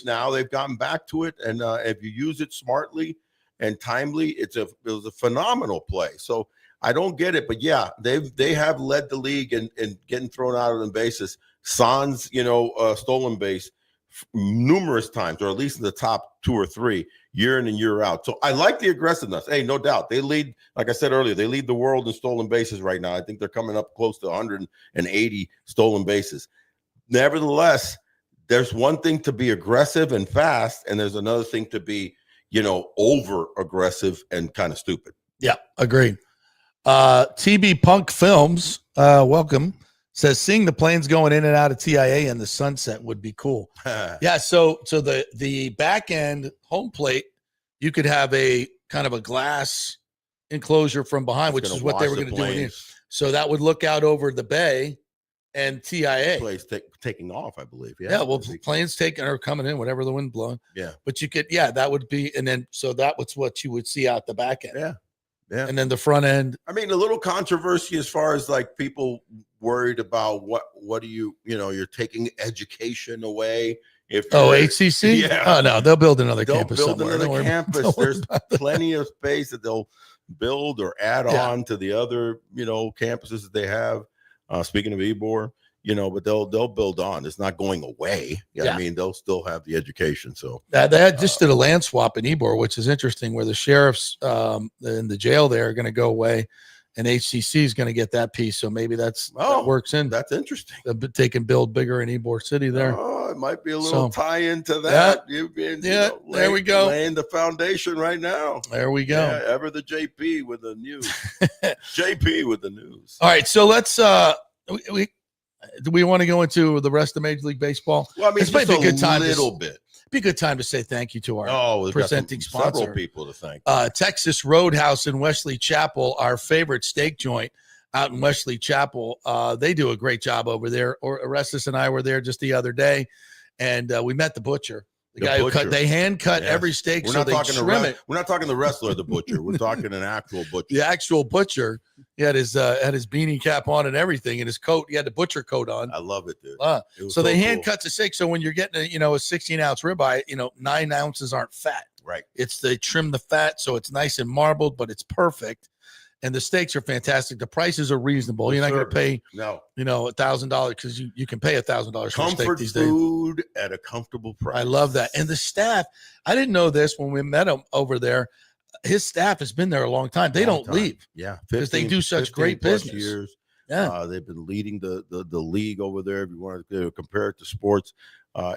now they've gotten back to it, and if you use it smartly and timely, it was a phenomenal play. So I don't get it, but yeah, they have led the league in getting thrown out of the bases. Sans, stolen base numerous times, or at least in the top 2 or 3 year in and year out. So I like the aggressiveness. Hey, no doubt. They lead, like I said earlier, they lead the world in stolen bases right now. I think they're coming up close to 180 stolen bases. Nevertheless, there's one thing to be aggressive and fast, and there's another thing to be, over aggressive and kind of stupid. Yeah, agreed. TB Punk Films, welcome. Says seeing the planes going in and out of TIA in the sunset would be cool. Yeah, so the back end home plate, you could have a kind of a glass enclosure from behind, which is what they were going to do in here. So that would look out over the bay and TIA. Planes taking off, I believe. Yeah, well, planes taking or coming in, whatever the wind blowing. Yeah. But you could, that would be, and then so that was what you would see out the back end. Yeah. Yeah. And then the front end. I mean, a little controversy as far as like people worried about what do you're taking education away. HCC? Yeah. Oh, no, they'll build another campus build somewhere. Another campus. There's plenty of space that they'll build or add on to the other, campuses that they have. Speaking of Ybor, but they'll build on. It's not going away. I mean, they'll still have the education. So they just did a land swap in Ybor, which is interesting, where the sheriffs in the jail there are going to go away, and HCC is going to get that piece. So maybe that works in. That's interesting. They can build bigger in Ybor City there. Oh, it might be a little tie into that. There we go. Laying the foundation right now. There we go. Yeah, ever the JP with the news. JP with the news. All right, so let's do we want to go into the rest of Major League Baseball? Well, I mean, this might be a good time. Bit. Be a good time to say thank you to our presenting sponsor. Several people to thank. Texas Roadhouse in Wesley Chapel, our favorite steak joint out in Wesley Chapel. They do a great job over there. Orestes and I were there just the other day, and we met the butcher. The guy who they hand cut every steak, so they trim it. We're not talking the wrestler, the butcher. We're talking an actual butcher. The actual butcher. He had his beanie cap on and everything, and his coat. He had the butcher coat on. I love it, dude. So they hand cut the steak. So when you're getting a 16-ounce ribeye, 9 ounces aren't fat. Right. They trim the fat so it's nice and marbled, but it's perfect. And the steaks are fantastic. The prices are reasonable. You're not going to pay $1,000 because you can pay $1,000 for a steak these days. Comfort food at a comfortable price. I love that. And the staff, I didn't know this when we met him over there. His staff has been there a long time. They don't leave. Yeah. Because they do such great business. Years. Yeah. They've been leading the league over there. If you want to compare it to sports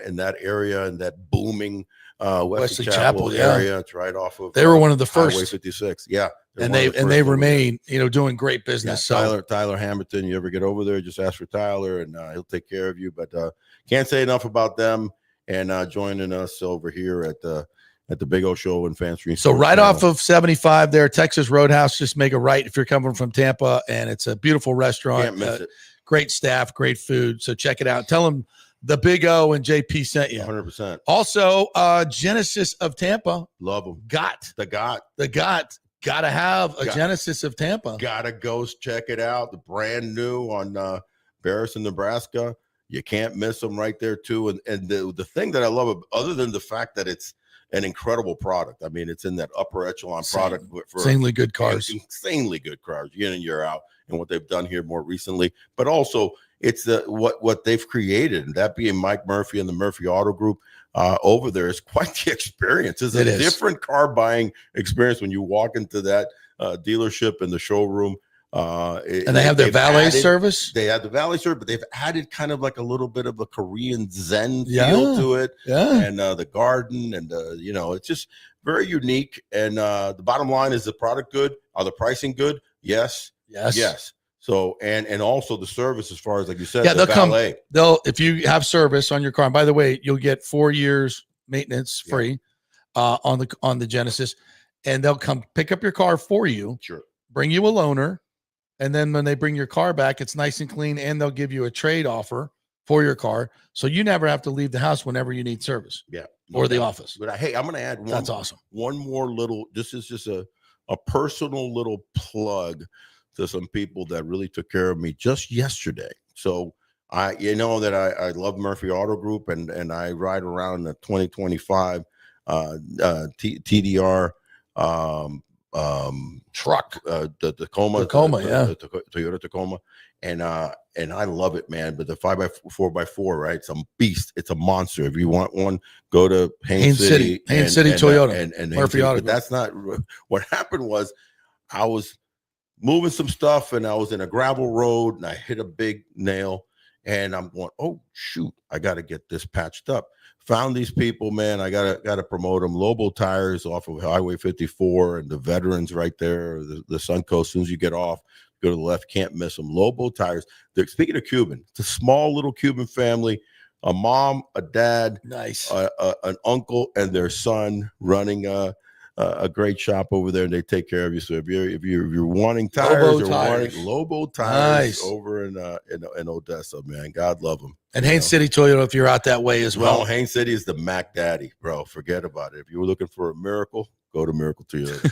in that area and that booming Wesley Chapel area, it's right off of. They were one of the Highway first. 56. Yeah, and they remain doing great business. Yeah, Tyler Hamilton. You ever get over there, just ask for Tyler, and he'll take care of you. But can't say enough about them and joining us over here at the Big O Show and Fan Stream. So right off of 75 there, Texas Roadhouse, just make a right if you're coming from Tampa, and it's a beautiful restaurant. Can't miss it. Great staff, great food. So check it out. Tell them the Big O and JP sent you. 100%. Also, Genesis of Tampa. Love them. Gotta have a Genesis of Tampa. Gotta go check it out. The brand new on Barriston, Nebraska. You can't miss them right there too. And the thing that I love, other than the fact that it's an incredible product. I mean, it's in that upper echelon product for insanely good cars. Insanely good cars, year in, year out, and what they've done here more recently. But also, it's what they've created, and that being Mike Murphy and the Murphy Auto Group over there is quite the experience. It's a different car buying experience when you walk into that dealership in the showroom. And they have their valet service. They have the valet service, but they've added kind of like a little bit of a Korean Zen feel to it. Yeah. And the garden and, it's just very unique. And the bottom line is the product good? Are the pricing good? Yes. So, and also the service, as far as, like you said, they'll if you have service on your car, and by the way, you'll get 4 years maintenance free on the Genesis, and they'll come pick up your car for you. Sure. Bring you a loaner. And then when they bring your car back, it's nice and clean, and they'll give you a trade offer for your car. So you never have to leave the house whenever you need service. Yeah. Or the office. But hey, I'm going to add one. That's awesome. One more little, this is just a personal little plug to some people that really took care of me just yesterday. So I love Murphy Auto Group, and I ride around the 2025 TDR truck, the Tacoma, the Toyota Tacoma, and I love it, man. But the 5x4x4, right? It's a beast. It's a monster. If you want one, go to Haines City Toyota and Murphy Auto. But that's not what happened. Was I was moving some stuff, and I was in a gravel road, and I hit a big nail, and I'm going, oh shoot, I got to get this patched up. Found these people, man. I gotta promote them. Lobo Tires off of Highway 54 and the Veterans right there. The Suncoast. As soon as you get off, go to the left. Can't miss them. Lobo Tires. Speaking of Cuban, it's a small little Cuban family. A mom, a dad, nice, an uncle, and their son running a great shop over there, and they take care of you. So if you're wanting tires, Lobo Tires over in Odessa, man. God love them. And Haines City Toyota, if you're out that way as well. No, Haines City is the Mac Daddy, bro. Forget about it. If you were looking for a miracle, go to Miracle Toyota.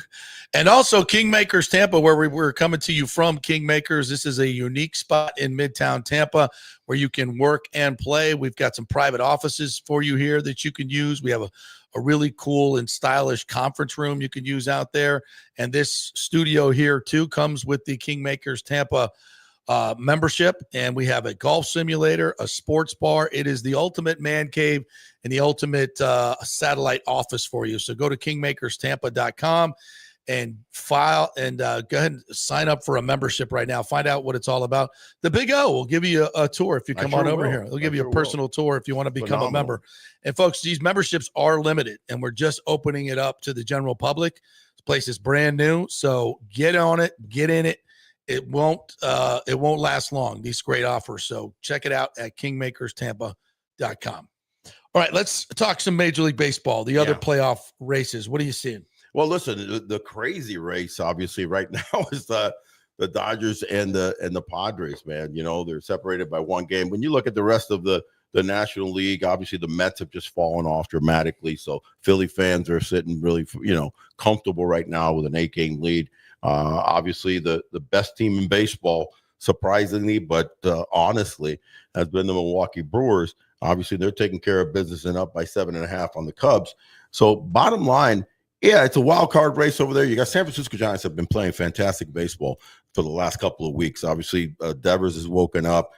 And also Kingmakers Tampa, where we're coming to you from. Kingmakers, this is a unique spot in Midtown Tampa where you can work and play. We've got some private offices for you here that you can use. We have a really cool and stylish conference room you can use out there. And this studio here, too, comes with the Kingmakers Tampa membership, and we have a golf simulator, a sports bar. It is the ultimate man cave and the ultimate satellite office for you. So go to kingmakerstampa.com and file and go ahead and sign up for a membership right now. Find out what it's all about. The Big O will give you a tour if you come on over here. They'll give you a personal tour if you want to become a member. And folks, these memberships are limited, and we're just opening it up to the general public. This place is brand new, so get on it, get in it. It won't last long, these great offers. So check it out at kingmakerstampa.com. All right, let's talk some Major League Baseball, the other playoff races. What are you seeing? Well, listen, the crazy race, obviously, right now is the Dodgers and the Padres, man. You know, they're separated by one game. When you look at the rest of the National League, obviously the Mets have just fallen off dramatically. So Philly fans are sitting really, comfortable right now with an 8-game lead. Obviously, the best team in baseball, surprisingly, but honestly, has been the Milwaukee Brewers. Obviously, they're taking care of business and up by 7.5 on the Cubs. So bottom line, it's a wild card race over there. You got San Francisco Giants have been playing fantastic baseball for the last couple of weeks. Obviously, Devers has woken up.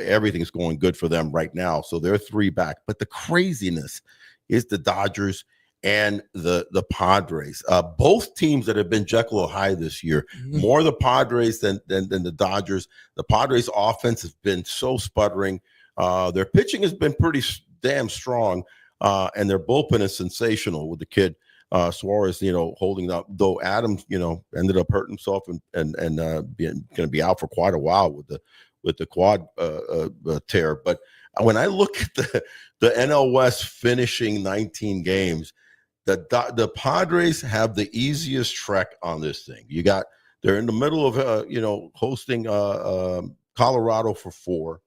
Everything's going good for them right now. So they're 3 back. But the craziness is the Dodgers and the Padres. Both teams that have been Jekyll and Hyde this year, more the Padres than the Dodgers. The Padres' offense has been so sputtering. Their pitching has been pretty damn strong, and their bullpen is sensational with the kid Suarez, holding up. Though Adams, ended up hurting himself and going to be out for quite a while with the quad tear. But when I look at the NL West finishing 19 games, the Padres have the easiest trek on this thing. They're in the middle of hosting Colorado for 4.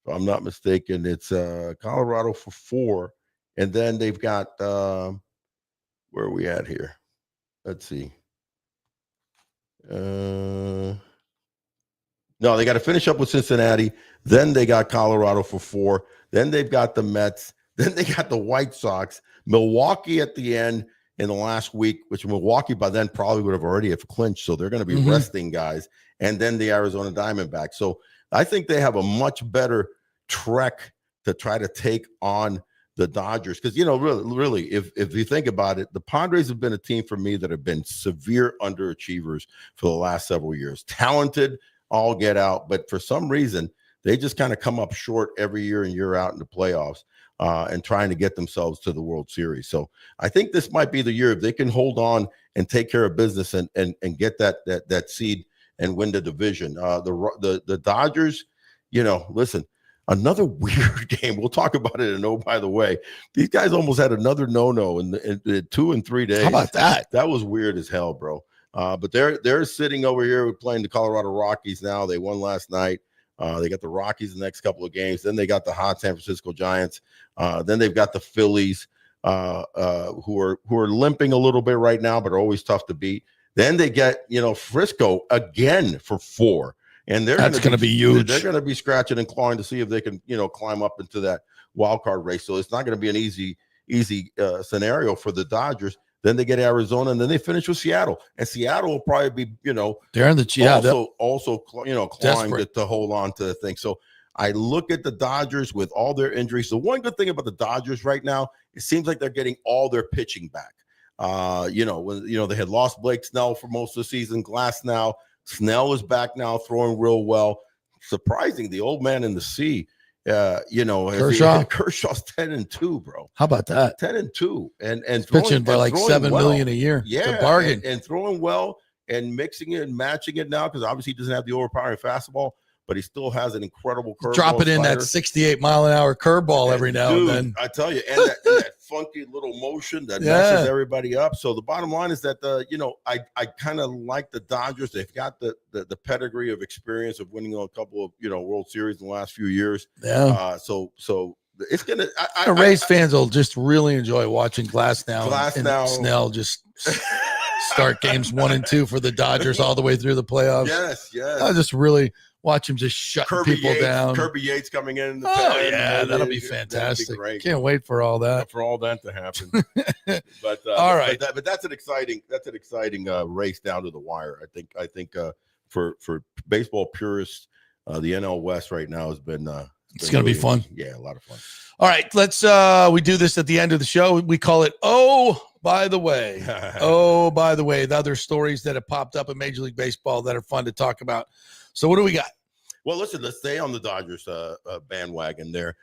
If I'm not mistaken, it's Colorado for 4, and then they've got where are we at here? Let's see. No, they got to finish up with Cincinnati. Then they got Colorado for 4. Then they've got the Mets. Then they got the White Sox. Milwaukee at the end in the last week, which Milwaukee by then probably would have already have clinched. So they're going to be resting guys. And then the Arizona Diamondbacks. So I think they have a much better trek to try to take on the Dodgers. Because, really, if you think about it, the Padres have been a team for me that have been severe underachievers for the last several years. Talented, all get out. But for some reason, they just kind of come up short every year and year out in the playoffs and trying to get themselves to the World Series. So I think this might be the year if they can hold on and take care of business and get that seed and win the division. The Dodgers, listen, another weird game. We'll talk about it. And oh, by the way, these guys almost had another no-no in 2 and 3 days. How about that? That was weird as hell, bro. But they're sitting over here playing the Colorado Rockies now. They won last night. They got the Rockies the next couple of games. Then they got the hot San Francisco Giants. Then they've got the Phillies, who are limping a little bit right now, but are always tough to beat. Then they get Frisco again for 4, and that's going to be huge. They're going to be scratching and clawing to see if they can climb up into that wild card race. So it's not going to be an easy scenario for the Dodgers. Then they get Arizona, and then they finish with Seattle. And Seattle will probably be, they're in the also clawing to hold on to the thing. So I look at the Dodgers with all their injuries. The one good thing about the Dodgers right now, it seems like they're getting all their pitching back. When they had lost Blake Snell for most of the season. Glass now, Snell is back now, throwing real well. Surprising, the old man in the sea. Kershaw's 10-2, bro. How about that? 10-2, and pitching by like $7 million a year. Yeah, it's a bargain. And throwing well and mixing it and matching it now, because obviously he doesn't have the overpowering fastball, but he still has an incredible curveball. Dropping in that 68-mile-an-hour curveball every now and then. I tell you, and that funky little motion that messes everybody up. So the bottom line is that I kind of like the Dodgers. They've got the pedigree of experience of winning a couple of World Series in the last few years. Yeah. So it's gonna. The Rays fans will just really enjoy watching Glasnow and Snell just start games 1 and 2 for the Dodgers all the way through the playoffs. Yes. I'll just really watch him just shutting people down. Kirby Yates coming in. That'll be fantastic. Be great. Can't wait for all that. For all that to happen. But all right. But that's an exciting race down to the wire. I think for baseball purists, the NL West right now has been. It's going to be fun. Yeah, a lot of fun. All right, let's. We do this at the end of the show. We call it. Oh, by the way. The other stories that have popped up in Major League Baseball that are fun to talk about. So what do we got? Well, listen, let's stay on the Dodgers bandwagon there.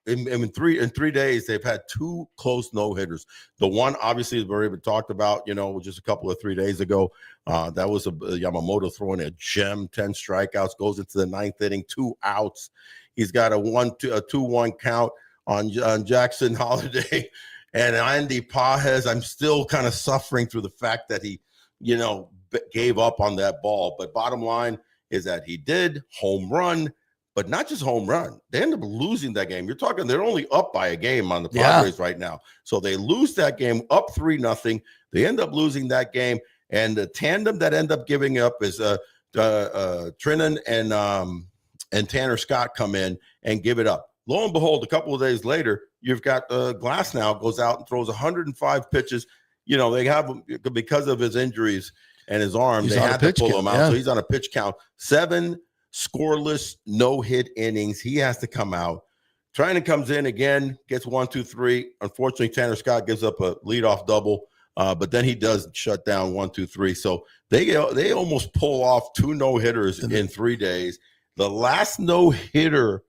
In 3 days, they've had 2 close no-hitters. The one, obviously, has already been talked about, just a couple of 3 days ago. That was a Yamamoto throwing a gem, 10 strikeouts, goes into the 9th inning, 2 outs. He's got a 2-1 count on Jackson Holiday and Andy Pages. I'm still kind of suffering through the fact that he, gave up on that ball. But bottom line is that he did home run, but not just home run. They ended up losing that game. You're talking, they're only up by a game on the Padres right now. So they lose that game up 3-0. They end up losing that game. And the tandem that end up giving up is Trinan and Tanner Scott come in and give it up. Lo and behold, a couple of days later, you've got Glasnow goes out and throws 105 pitches. They have him because of his injuries and his arm. They had to pull him out. Yeah. So he's on a pitch count. 7 scoreless, no-hit innings. He has to come out. Trinan comes in again, gets 1, 2, 3. Unfortunately, Tanner Scott gives up a leadoff double, but then he does shut down 1, 2, 3. So they almost pull off 2 no-hitters in 3 days. The last no-hitter,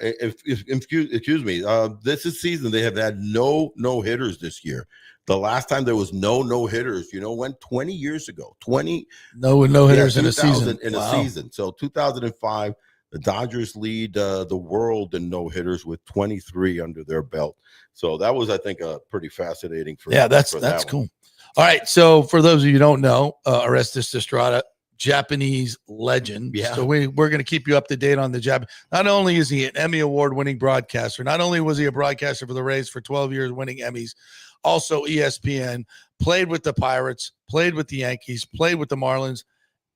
excuse me, this is season they have had no no-hitters this year. The last time there was no no-hitters, when? 20 years ago. 20 no-hitters in a season. In a season. So 2005. The Dodgers lead the world in no-hitters with 23 under their belt. So that was, I think, pretty fascinating. That's cool. All right, so for those of you who don't know, Orestes Destrade, Japanese legend. Yeah. So we're going to keep you up to date on the Japan. Not only is he an Emmy Award-winning broadcaster, not only was he a broadcaster for the Rays for 12 years, winning Emmys, also ESPN, played with the Pirates, played with the Yankees, played with the Marlins,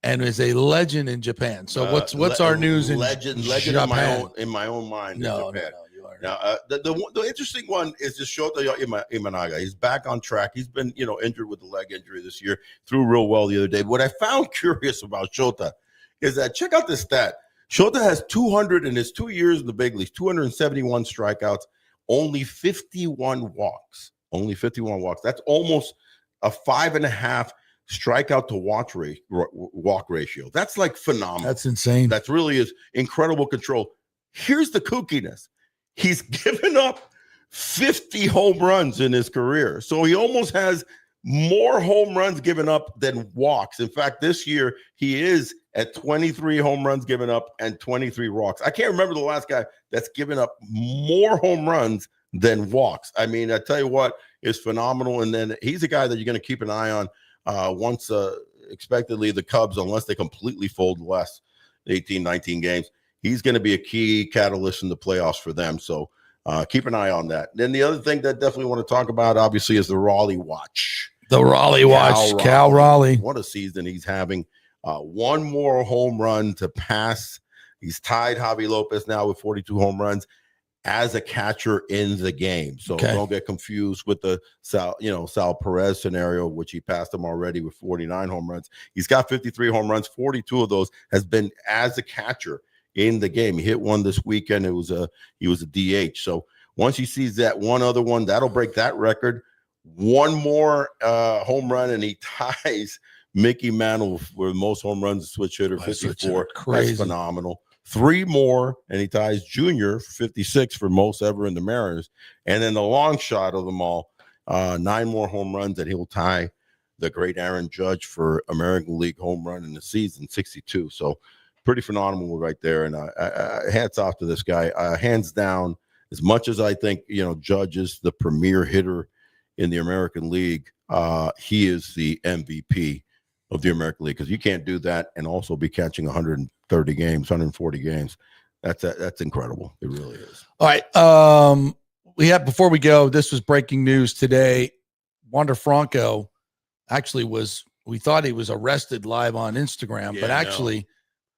and is a legend in Japan. So what's our news in legend Japan? in my own mind? No, you are now the interesting one is just Shota Imanaga. He's back on track. He's been injured with the leg injury this year. Threw real well the other day. What I found curious about Shota is that check out this stat. Shota has 200 in his 2 years in the big leagues, 271 strikeouts, only 51 walks. Only 51 walks. That's almost a 5.5 strikeout to walk ratio. That's like phenomenal. That's insane. That really is incredible control. Here's the kookiness. He's given up 50 home runs in his career. So he almost has more home runs given up than walks. In fact, this year he is at 23 home runs given up and 23 walks. I can't remember the last guy that's given up more home runs than walks. I mean, I tell you what is phenomenal. And then he's a guy that you're going to keep an eye on. Once expectedly the Cubs, unless they completely fold the last 18, 19 games, he's going to be a key catalyst in the playoffs for them. So keep an eye on that. Then the other thing that definitely want to talk about, obviously, is the Raleigh Watch. The Raleigh Watch, Cal Raleigh. What a season he's having. One more home run to pass. He's tied Javi Lopez now with 42 home runs as a catcher in the game. So don't get confused with the Sal Perez scenario, which he passed him already with 49 home runs. He's got 53 home runs. 42 of those has been as a catcher in the game. He hit one this weekend. He was a DH. So once he sees that one other one, that'll break that record. One more home run, and he ties Mickey Mantle for most home runs, switch hitter, 54. That's phenomenal. 3 more, and he ties Junior for 56 for most ever in the Mariners. And then the long shot of them all, 9 more home runs, and he'll tie the great Aaron Judge for American League home run in the season, 62. So pretty phenomenal right there. And hats off to this guy. Hands down, as much as I think, Judge is the premier hitter in the American League, he is the MVP of the American League, because you can't do that and also be catching 130 games, 140 games. That's incredible. It really is. All right. Before we go, this was breaking news today. Wander Franco actually we thought he was arrested live on Instagram, but actually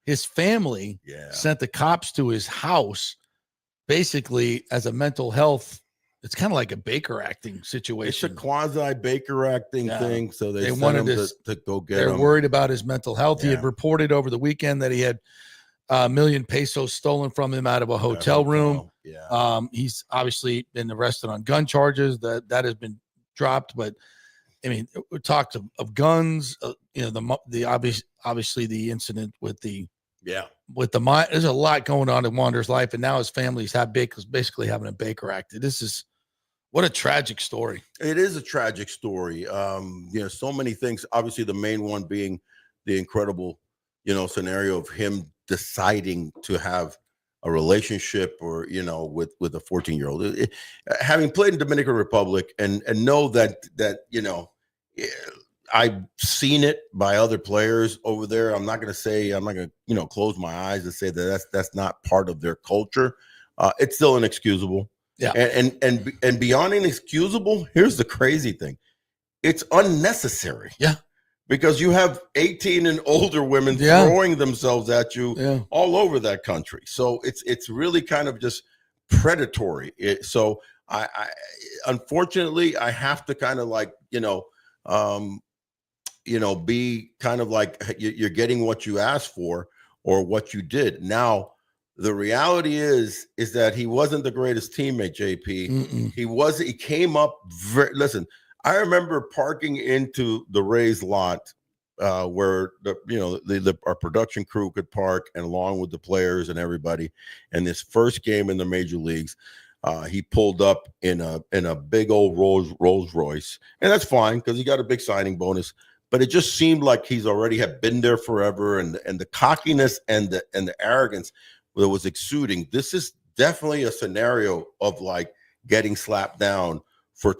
his family sent the cops to his house basically as a mental health. It's kind of like a Baker acting situation. It's a quasi Baker acting thing. So they wanted him to go get him. They're worried about his mental health. He had reported over the weekend that he had $1 million pesos stolen from him out of a hotel room. He's obviously been arrested on gun charges. That has been dropped. But I mean, we talked of guns. Obviously the incident with the mind. There's a lot going on in Wander's life, and now his family's basically having a Baker act. What a tragic story. It is a tragic story. So many things. Obviously, the main one being the incredible, scenario of him deciding to have a relationship or, with a 14-year-old. Having played in Dominican Republic and know that I've seen it by other players over there. I'm not going to close my eyes and say that that's not part of their culture. It's still inexcusable. Yeah. And beyond inexcusable, here's the crazy thing. It's unnecessary. Yeah. Because you have 18 and older women throwing themselves at you all over that country. So it's really kind of just predatory. So I unfortunately I have to kind of like, be kind of like you're getting what you asked for or what you did. Now, The reality is that he wasn't the greatest teammate, JP. Mm-mm. He came up listen, I remember parking into the Rays lot where our production crew could park, and along with the players and everybody. And this first game in the major leagues, he pulled up in a big old Rolls Royce, and that's fine because he got a big signing bonus. But it just seemed like he's already had been there forever, and the cockiness and the arrogance that was exuding. This is definitely a scenario of like getting slapped down for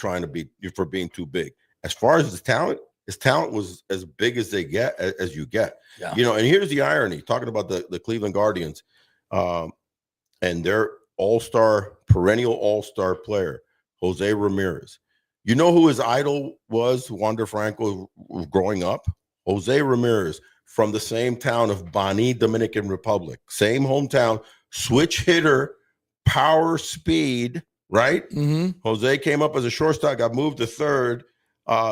being too big. As far as his talent was as big as you get. Yeah. And here's the irony, talking about the Cleveland Guardians and their perennial all-star player, Jose Ramirez. You know who his idol was, Wander Franco, growing up? Jose Ramirez, from the same town of Bani, Dominican Republic. Same hometown, switch hitter, power, speed, right? Mm-hmm. Jose came up as a shortstop, got moved to third.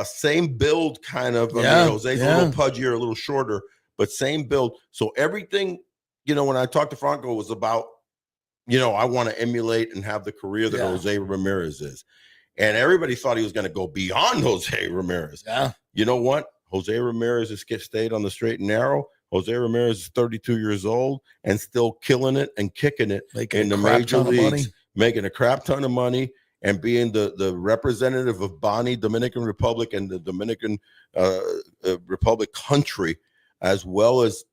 Same build, kind of. Jose's a little pudgier, a little shorter, but same build. So everything, when I talked to Franco, was about, I want to emulate and have the career that Jose Ramirez is. And everybody thought he was going to go beyond Jose Ramirez. Yeah. You know what? Jose Ramirez has stayed on the straight and narrow. Jose Ramirez is 32 years old and still killing it and kicking it in the major leagues, making a crap ton of money and being the representative of Bani, Dominican Republic, and the Dominican Republic country, as well as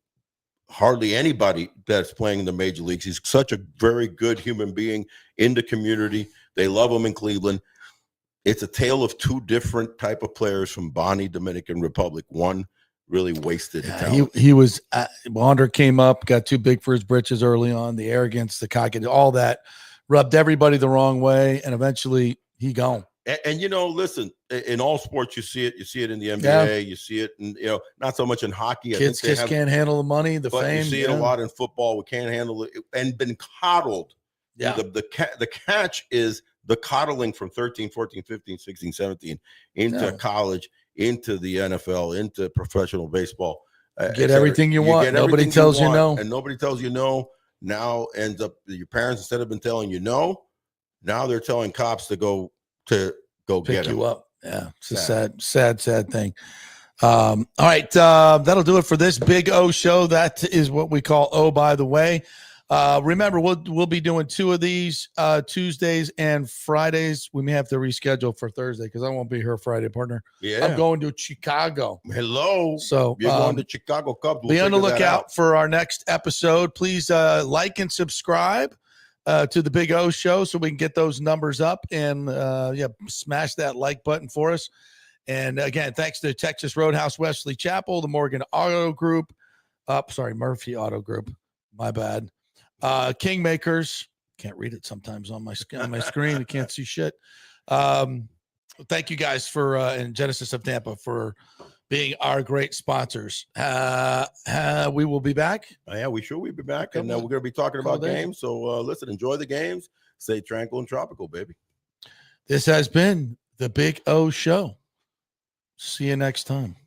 hardly anybody that's playing in the major leagues. He's such a very good human being in the community. They love him in Cleveland. It's a tale of two different type of players from Bani, Dominican Republic. One really wasted talent. He was Wander came up, got too big for his britches early on. The arrogance, the cocky, all that rubbed everybody the wrong way, and eventually he gone. And listen, in all sports you see it. You see it in the NBA. You see it, in, not so much in hockey. Kids just can't handle the money, the fame. You see it a lot in football. We can't handle it and been coddled. Yeah. The catch is the coddling from 13, 14, 15, 16, 17 into college, into the NFL, into professional baseball. Get everything you want. Nobody tells you no. And nobody tells you no. Now ends up your parents, instead of been telling you no, now they're telling cops to go pick get you up. Yeah. It's a sad thing. All right. That'll do it for this Big O show. That is what we call Oh, by the way. Remember, we'll be doing two of these Tuesdays and Fridays. We may have to reschedule for Thursday because I won't be here Friday, partner. Yeah, I'm going to Chicago. Hello. So you're going to Chicago Cubs. Be on the lookout for our next episode. Please like and subscribe to the Big O show so we can get those numbers up and smash that like button for us. And again, thanks to Texas Roadhouse, Wesley Chapel, the Morgan Auto Group. Murphy Auto Group. My bad. Kingmakers, can't read it sometimes on my screen. I can't see shit. Thank you guys for and Genesis of Tampa for being our great sponsors. We will be back. Yeah, we sure we'll be back, and we're going to be talking about games. So listen, enjoy the games. Stay tranquil and tropical, baby. This has been the Big O Show. See you next time.